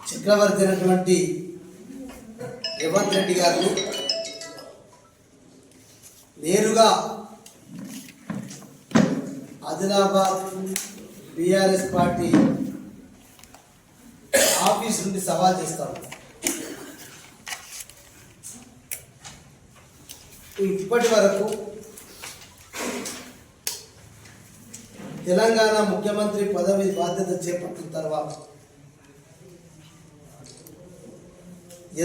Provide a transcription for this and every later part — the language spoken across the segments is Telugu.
చక్రవర్తి అయినటువంటి రేవంత్ రెడ్డి గారిని నేరుగా ఆదిలాబాద్ బీఆర్ఎస్ పార్టీ ఆఫీస్ నుండి సవాల్ చేస్తాము. ఇప్పటి వరకు తెలంగాణ ముఖ్యమంత్రి పదవి బాధ్యత చేపట్టిన తర్వాత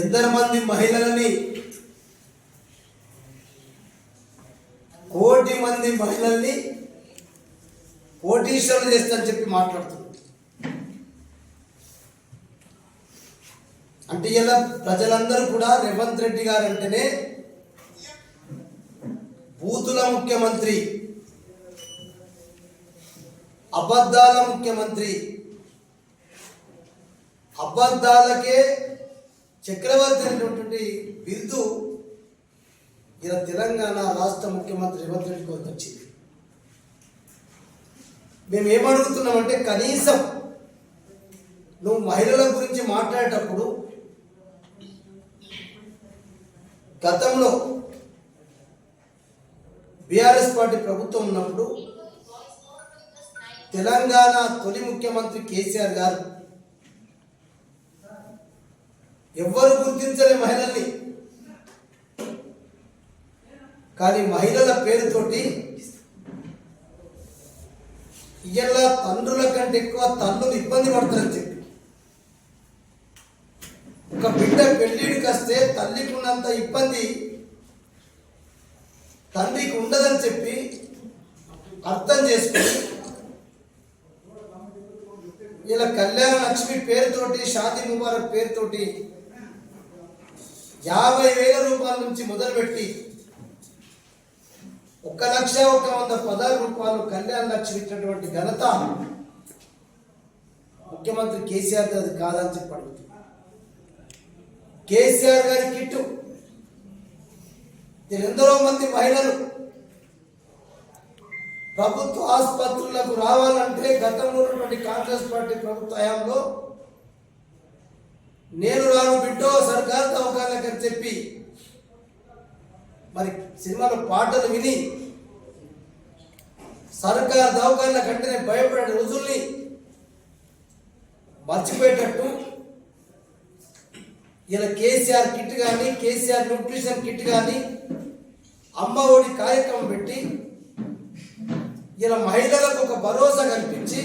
ఎందరు మంది మహిళలని, కోటి మంది మహిళల్ని కోటీశ్వరులు చేస్తారని చెప్పి మాట్లాడుతున్నారు. అంటే ఇలా ప్రజలందరూ కూడా రేవంత్ రెడ్డి గారు అంటేనే బూతుల ముఖ్యమంత్రి, అబద్ధాల ముఖ్యమంత్రి, అబద్ధాలకే చక్రవర్తి అనేటువంటి బిరుదు ఇలా తెలంగాణ రాష్ట్ర ముఖ్యమంత్రి రేవంత్ రెడ్డికి వచ్చింది. మేము ఏమడుగుతున్నామంటే, కనీసం నువ్వు మహిళల గురించి మాట్లాడేటప్పుడు గతంలో బీఆర్ఎస్ పార్టీ ప్రభుత్వం ఉన్నప్పుడు తెలంగాణ తొలి ముఖ్యమంత్రి కేసీఆర్ గారు ఎవ్వరు గుర్తించలే మహిళల్ని. కానీ మహిళల పేరుతోటి ఇయ్యాల తండ్రుల కంటే ఎక్కువ తల్లులు ఇబ్బంది పడతారని చెప్పి, ఒక బిడ్డ పెళ్లిడికి వస్తే తల్లికి ఉన్నంత ఇబ్బంది తండ్రికి ఉండదని చెప్పి అర్థం చేసుకుని ఇలా కళ్యాణ లక్ష్మి పేరుతోటి, షాదీ ముబారక్ పేరుతోటి 50,000 రూపాయల నుంచి మొదలుపెట్టి 1,110,000 రూపాయలు కళ్యాణ లక్ష్మి ఇచ్చినటువంటి ఘనత ముఖ్యమంత్రి కేసీఆర్ అది కాదని చెప్పి అడుగుతుంది. కేసీఆర్ గారి కిట్టు ఎందరో మంది మహిళలు ప్రభుత్వ ఆసుపత్రులకు రావాలంటే గతంలో ఉన్నటువంటి కాంగ్రెస్ పార్టీ ప్రభుత్వ హయాంలో నేను రాను బిడ్డో సర్కారు దవాఖానలకు అని చెప్పి మరి సినిమాలో పాటలు విని సర్కారు దవాఖానల కంటేనే భయపడే రోజుల్ని మర్చిపోయేటట్టు ఇలా కేసీఆర్ కిట్ కానీ, కేసీఆర్ న్యూట్రిషన్ కిట్ కానీ, అమ్మ ఒడి కార్యక్రమం పెట్టి ఇలా మహిళలకు ఒక భరోసా కల్పించి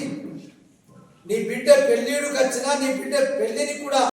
నీ బిడ్డ పెళ్ళిడికి వచ్చినా నీ బిడ్డ పెళ్లిని కూడా